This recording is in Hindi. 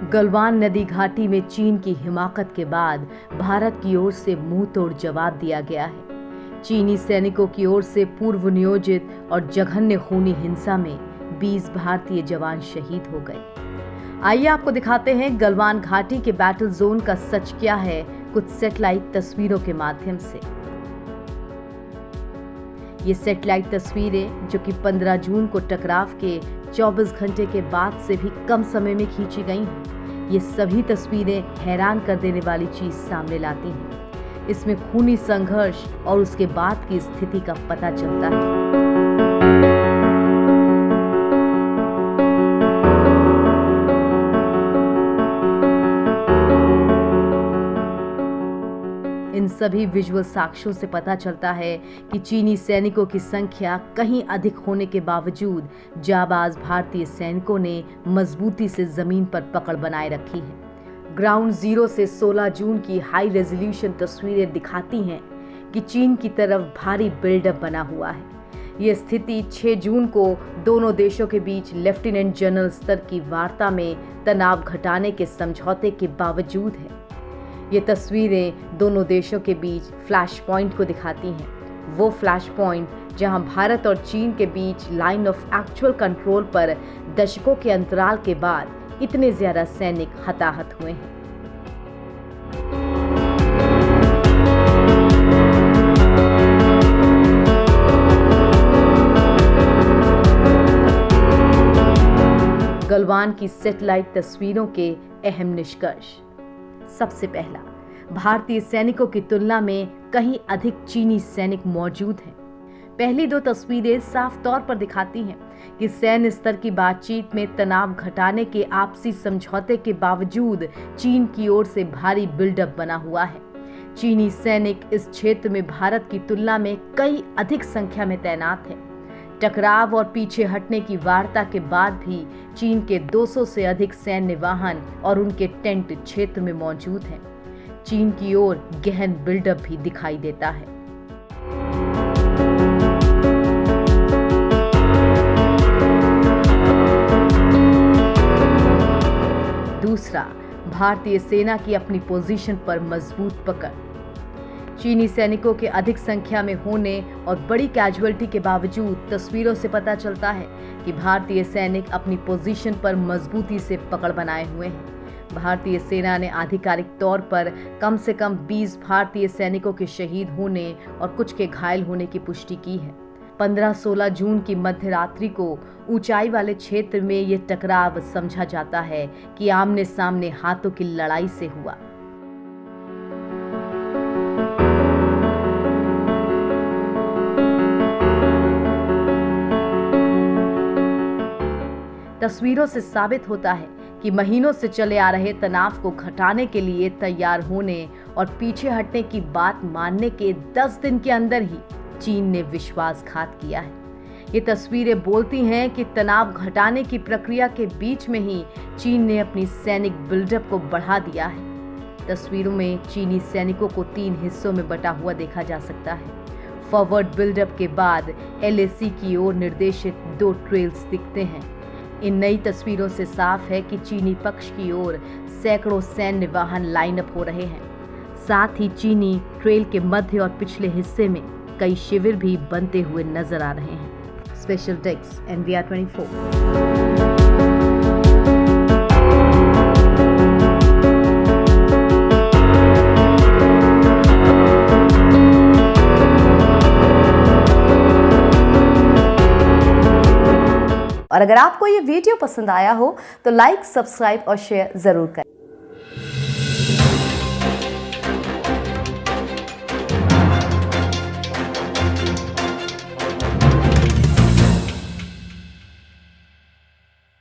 गलवान नदी घाटी में चीन की हिमाकत के बाद भारत की ओर से मुंह तोड़ जवाब दिया गया है। चीनी सैनिकों की ओर से पूर्व नियोजित और जघन्य खूनी हिंसा में 20 भारतीय जवान शहीद हो गए। आइए आपको दिखाते हैं गलवान घाटी के बैटल जोन का सच क्या है कुछ सैटेलाइट तस्वीरों के माध्यम से। ये सैटेलाइट तस्वीरें जो कि 15 जून को टकराव के 24 घंटे के बाद से भी कम समय में खींची गई हैं। ये सभी तस्वीरें हैरान कर देने वाली चीज सामने लाती हैं। इसमें खूनी संघर्ष और उसके बाद की स्थिति का पता चलता है। इन सभी विजुअल साक्ष्यों से पता चलता है कि चीनी सैनिकों की संख्या कहीं अधिक होने के बावजूद जाबाज भारतीय सैनिकों ने मजबूती से जमीन पर पकड़ बनाए रखी है। ग्राउंड जीरो से 16 जून की हाई रेजोल्यूशन तस्वीरें दिखाती हैं कि चीन की तरफ भारी बिल्डअप बना हुआ है। ये स्थिति 6 जून को दोनों देशों के बीच लेफ्टिनेंट जनरल स्तर की वार्ता में तनाव घटाने के समझौते के बावजूद है। ये तस्वीरें दोनों देशों के बीच फ्लैश पॉइंट को दिखाती हैं। वो फ्लैश पॉइंट जहां भारत और चीन के बीच लाइन ऑफ एक्चुअल कंट्रोल पर दशकों के अंतराल के बाद इतने ज्यादा सैनिक हताहत हुए हैं। गलवान की सैटेलाइट तस्वीरों के अहम निष्कर्ष। सबसे पहला, भारतीय सैनिकों की तुलना में कहीं अधिक चीनी सैनिक मौजूद हैं। पहली दो तस्वीरें साफ तौर पर दिखाती हैं कि सैन्य स्तर की बातचीत में तनाव घटाने के आपसी समझौते के बावजूद चीन की ओर से भारी बिल्डअप बना हुआ है। चीनी सैनिक इस क्षेत्र में भारत की तुलना में कई अधिक संख्या में तैनात हैं। टकराव और पीछे हटने की वार्ता के बाद भी चीन के 200 से अधिक सैन्य वाहन और उनके टेंट क्षेत्र में मौजूद हैं। चीन की ओर गहन बिल्डअप भी दिखाई देता है। दूसरा, भारतीय सेना की अपनी पोजीशन पर मजबूत पकड़। चीनी सैनिकों के अधिक संख्या में होने और बड़ी कैजुअल्टी के बावजूद तस्वीरों से पता चलता है कि भारतीय सैनिक अपनी पोजीशन पर मजबूती से पकड़ बनाए हुए हैं। भारतीय सेना ने आधिकारिक तौर पर कम से कम 20 भारतीय सैनिकों के शहीद होने और कुछ के घायल होने की पुष्टि की है। 15-16 जून की मध्य रात्रि को ऊंचाई वाले क्षेत्र में ये टकराव समझा जाता है कि आमने सामने हाथों की लड़ाई से हुआ। तस्वीरों से साबित होता है कि महीनों से चले आ रहे तनाव को घटाने के लिए तैयार होने और पीछे हटने की बात मानने के 10 दिन के अंदर ही चीन ने विश्वासघात किया है। ये तस्वीरें बोलती हैं कि तनाव घटाने की प्रक्रिया के बीच में ही चीन ने अपनी सैनिक बिल्डअप को बढ़ा दिया है। तस्वीरों में चीनी सैनिकों को 3 हिस्सों में बटा हुआ देखा जा सकता है। फॉरवर्ड बिल्डअप के बाद LAC की ओर निर्देशित 2 ट्रेल्स दिखते हैं। इन नई तस्वीरों से साफ है कि चीनी पक्ष की ओर सैकड़ों सैन्य वाहन लाइनअप हो रहे हैं। साथ ही चीनी ट्रेल के मध्य और पिछले हिस्से में कई शिविर भी बनते हुए नजर आ रहे हैं। Special desk NVR 24। और अगर आपको ये वीडियो पसंद आया हो तो लाइक, सब्सक्राइब और शेयर जरूर करें।